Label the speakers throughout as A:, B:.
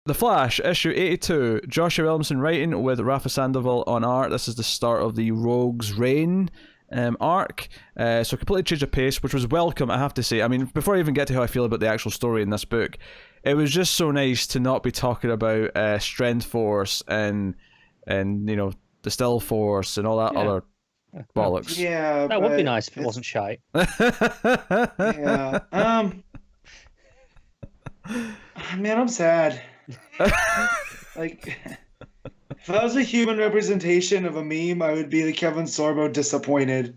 A: The Flash, issue 82, Joshua Williamson writing with Rafa Sandoval on art. This is the start of the Rogue's Reign arc. So completely changed of pace, which was welcome, I have to say. I mean, before I even get to how I feel about the actual story in this book, it was just so nice to not be talking about Strength Force and the Still Force and all that other bollocks.
B: Yeah,
C: that would be nice if it wasn't shite.
B: Yeah. Man, I'm sad. Like, if I was a human representation of a meme, I would be the Kevin Sorbo disappointed.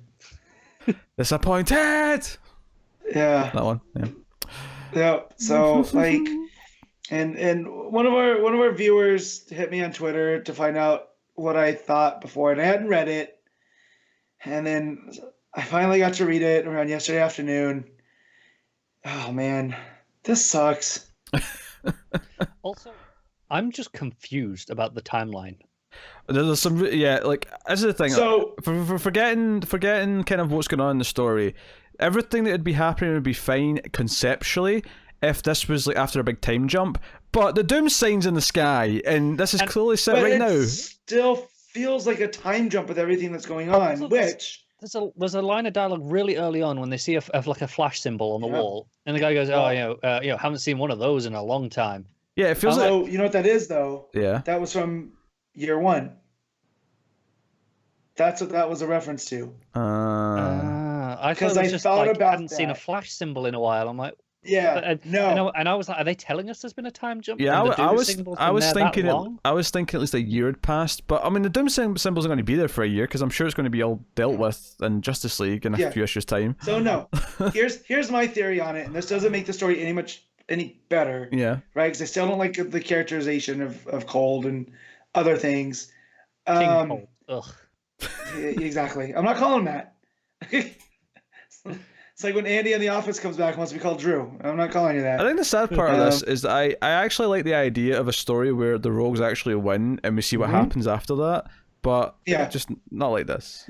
A: Disappointed.
B: Yeah.
A: That one. Yeah.
B: Yeah. So like, and one of our viewers hit me on Twitter to find out what I thought before, and I hadn't read it, and then I finally got to read it around yesterday afternoon. Oh man, this sucks.
C: Also, I'm just confused about the timeline.
A: There's some, like, this is the thing.
B: So,
A: for forgetting kind of what's going on in the story, everything that would be happening would be fine conceptually if this was like after a big time jump. But the doom sign's in the sky, and this is clearly set right now.
B: It still feels like a time jump with everything that's going on.
C: Also,
B: which
C: there's a line of dialogue really early on when they see like a flash symbol on the wall, and the guy goes, haven't seen one of those in a long time.
A: Yeah, it feels like.
B: You know what that is though?
A: Yeah.
B: That was from year one. That's what that was a reference to.
C: I thought it was just like I hadn't seen a flash symbol in a while. I'm like,
B: no.
C: And I was like, are they telling us there's been a time jump?
A: Yeah, I was thinking at least a year had passed. But I mean, the doom symbols are going to be there for a year because I'm sure it's going to be all dealt with in Justice League in a few issues' time.
B: So no, here's my theory on it, and this doesn't make the story any better.
A: Yeah.
B: Right, because I still don't like the characterization of Cold and other things.
C: King Cold. Ugh.
B: Exactly. I'm not calling him that. It's like when Andy in The Office comes back and wants to be called Drew. I'm not calling you that.
A: I think the sad part of this is that I actually like the idea of a story where the Rogues actually win and we see what happens after that. But just not like this.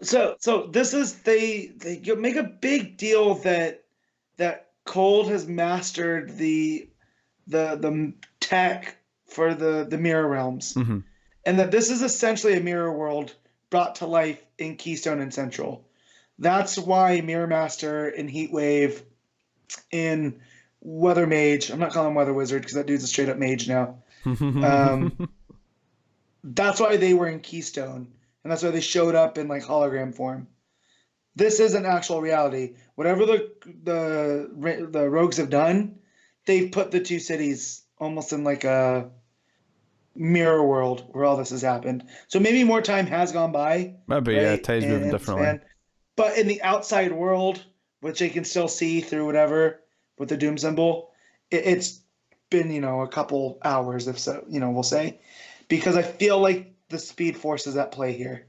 B: So this is they make a big deal that Cold has mastered the tech for the mirror realms, and that this is essentially a mirror world brought to life in Keystone and Central. That's why Mirror Master and Heatwave in Weather Mage, I'm not calling him Weather Wizard because that dude's a straight up mage now. That's why they were in Keystone, and that's why they showed up in like hologram form. This isn't actual reality. Whatever the Rogues have done, they've put the two cities almost in like a mirror world where all this has happened. So maybe more time has gone by.
A: Maybe, right? Time's moving differently.
B: But in the outside world, which they can still see through whatever with the doom symbol, it's been, a couple hours, if so, we'll say, because I feel like the Speed Force is at play here.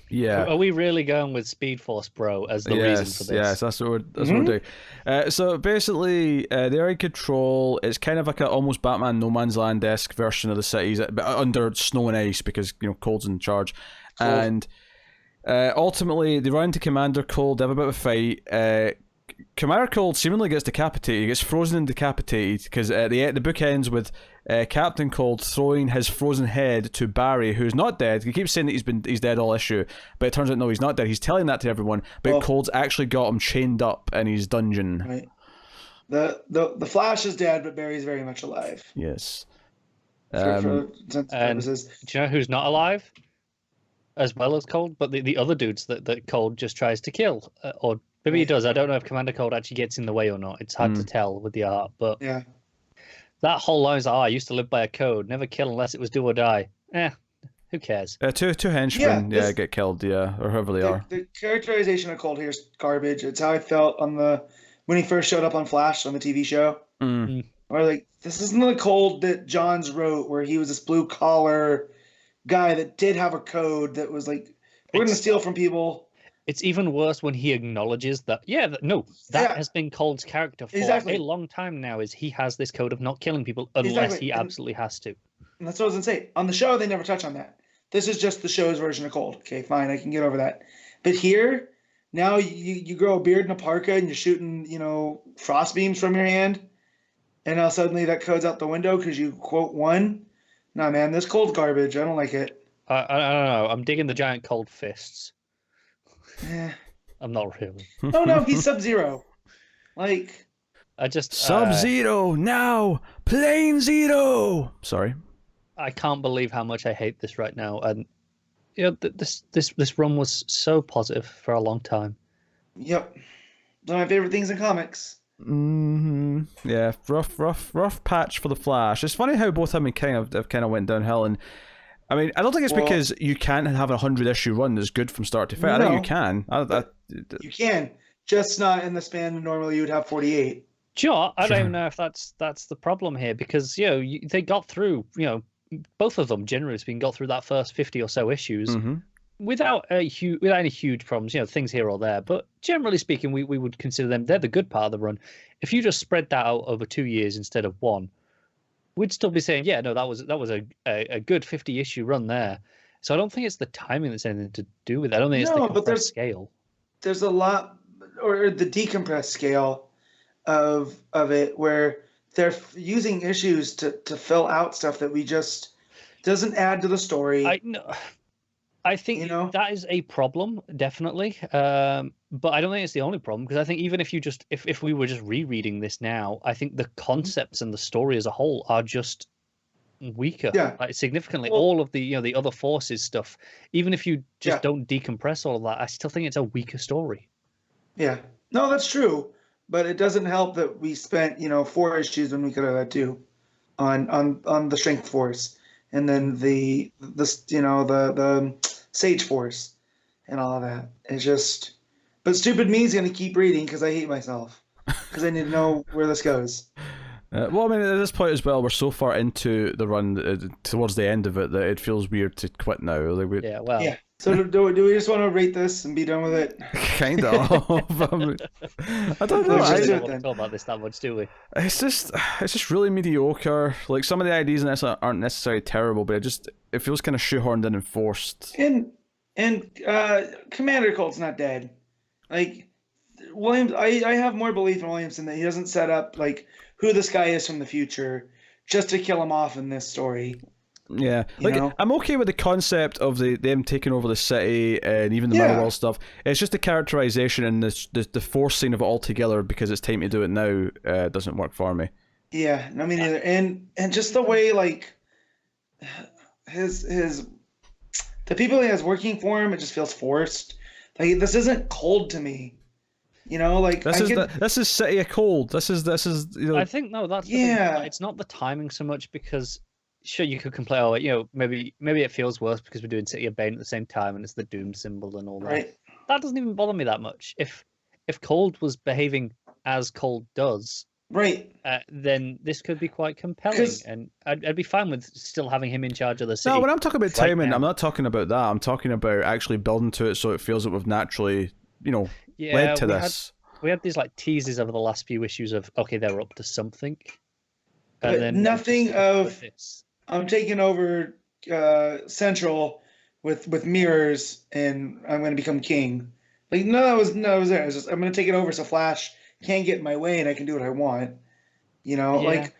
A: Yeah.
C: Are we really going with Speed Force, bro, as the reason for this?
A: Yes, that's what we're doing. So basically, they're in control. It's kind of like an almost Batman No Man's Land-esque version of the cities, but under snow and ice because, Cold's in charge. Cool. And ultimately, they run into Commander Cold, they have a bit of a fight. Commander Cold seemingly gets decapitated. He gets frozen and decapitated because the book ends with Captain Cold throwing his frozen head to Barry, who's not dead. He keeps saying that he's dead all issue, but it turns out no, he's not dead. He's telling that to everyone, but Cold's actually got him chained up in his dungeon.
B: Right. The Flash is dead, but Barry's very much alive.
A: Yes.
B: For purposes.
C: Do you know who's not alive? As well as Cold, but the other dudes that Cold just tries to kill, or maybe he does. I don't know if Commander Cold actually gets in the way or not. It's hard to tell with the art, but that whole line is, I used to live by a code, never kill unless it was do or die. Who cares?
A: Two henchmen, get killed, or whoever they are.
B: The characterization of Cold here is garbage. It's how I felt when he first showed up on Flash on the TV show. Or like, this isn't the Cold that Johns wrote, where he was this blue collar guy that did have a code that was like, we're going to steal from people.
C: It's even worse when he acknowledges that, that has been Cold's character for a long time now, is he has this code of not killing people unless he absolutely has to.
B: And that's what I was going to say. On the show, they never touch on that. This is just the show's version of Cold. Okay, fine, I can get over that. But here, now you grow a beard and a parka and you're shooting, frost beams from your hand. and now suddenly that code's out the window because you quote one. Nah, man, this Cold's garbage. I don't like it.
C: I don't know. I'm digging the giant cold fists.
B: Eh.
C: I'm not really.
B: No, he's Sub-Zero. Like,
C: I just
A: Sub-Zero now, Plane Zero. Sorry.
C: I can't believe how much I hate this right now, and you know this run was so positive for a long time.
B: yep, one of my favorite things in comics.
A: Yeah, rough patch for the Flash. It's funny how both him and King have kind of went downhill, and I mean, I don't think it's because you can't have a 100-issue run that's good from start to finish. I think you can.
B: You can, just not in the span normally you would have 48.
C: Sure, I don't even know if that's the problem here, because they got through, both of them generally speaking got through that first 50 or so issues without any huge problems. Things here or there, but generally speaking, we would consider they're the good part of the run. If you just spread that out over 2 years instead of one, we'd still be saying, yeah, no, that was a good 50-issue run there. So I don't think it's the timing that's anything to do with it. I don't think it's the compressed scale.
B: There's a lot, or the decompressed scale of it, where they're using issues to fill out stuff that we just doesn't add to the story.
C: I think that is a problem, definitely. But I don't think it's the only problem, because I think even if we were just rereading this now, I think the concepts and the story as a whole are just weaker, like significantly. All of the other forces stuff, even if you just don't decompress all of that, I still think it's a weaker story.
B: Yeah, no, that's true. But it doesn't help that we spent 4 issues when we could have had 2 on the Strength Force, and then the Sage Force and all of that. It's just, but stupid me is going to keep reading because I hate myself, because I need to know where this goes.
A: Well, I mean, at this point as well, we're so far into the run towards the end of it that it feels weird to quit now.
B: Yeah. So do we just want to rate this and be done with it?
A: Kind of. I don't know.
C: I don't want to talk about this that much, do we?
A: It's just really mediocre. Like, some of the ideas in this aren't necessarily terrible, but it feels kind of shoehorned in and forced.
B: And Commander Colt's not dead. Like, Williams, I have more belief in Williamson that he doesn't set up like who this guy is from the future just to kill him off in this story.
A: Yeah, I'm okay with the concept of them taking over the city and even the Mirror stuff. It's just the characterization and the forcing of it all together because it's time to do it now doesn't work for me.
B: Yeah, no, me neither. And just the way like his the people he has working for him, it just feels forced. Like, this isn't Cold to me. This is City of Cold. This is
C: I think that's the thing. It's not the timing so much, because sure, you could complain, maybe it feels worse because we're doing City of Bane at the same time and it's the Doom symbol and all that.
B: Right.
C: That doesn't even bother me that much. If Cold was behaving as Cold does,
B: right,
C: then this could be quite compelling, and I'd be fine with still having him in charge of the city.
A: No, when I'm talking about timing, I'm not talking about that. I'm talking about actually building to it so it feels that we've naturally, led to this.
C: We had these like teases over the last few issues of, okay, they're up to something.
B: And then nothing of this. I'm taking over Central with mirrors, and I'm going to become king. Like, no, it was there. It was just, I'm going to take it over so Flash can't get in my way and I can do what I want. Like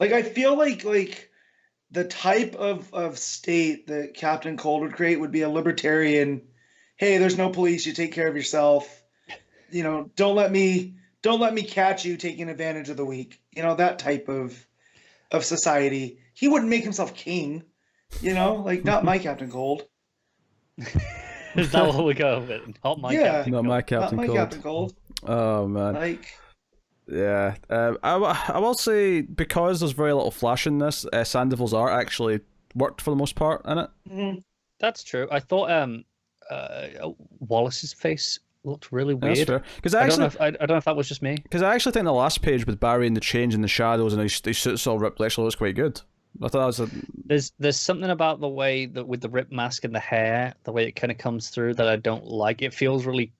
B: I feel like the type of state that Captain Cold would create would be a libertarian. Hey, there's no police. You take care of yourself. Don't let me catch you taking advantage of the weak. That type of society. He wouldn't make himself king. Like, not my Captain Cold.
C: Is that what we go with? Not my Captain Cold.
A: Not my Captain Cold. Oh man. Yeah. I will say, because there's very little Flash in this, Sandoval's art actually worked for the most part in it.
B: Mm-hmm.
C: That's true. I thought Wallace's face looked really weird.
A: That's fair. Because
C: I don't know if that was just me.
A: Because I actually think the last page with Barry and the change in the shadows and his suit's all ripped actually looks quite good. I thought that was
C: There's something about the way that with the ripped mask and the hair, the way it kind of comes through, that I don't like. It feels really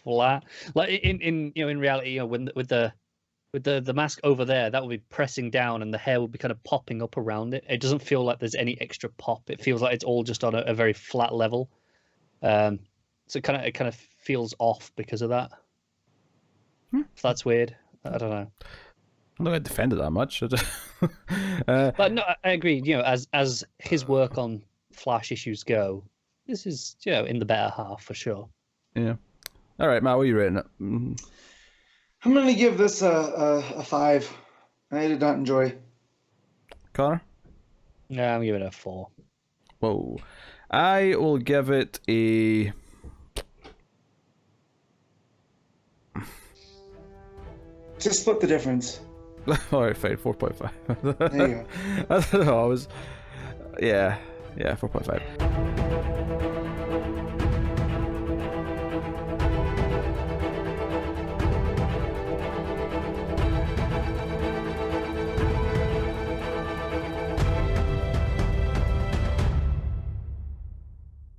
C: flat. Like in reality, when with the mask over there, that would be pressing down and the hair would be kind of popping up around it. It doesn't feel like there's any extra pop. It feels like it's all just on a very flat level. So it kind of feels off because of that. If that's weird, I don't know.
A: I'm not going to defend it that much.
C: But no, I agree. As his work on Flash issues go, this is in the better half for sure.
A: Yeah. All right, Matt, what are you rating it?
B: I'm going to give this a 5. I did not enjoy.
A: Connor?
C: Yeah, I'm giving it a 4.
A: Whoa. I will give it a...
B: Just split the difference.
A: Alright, fine, 4.5.
B: There you go.
A: I don't know, Yeah, 4.5.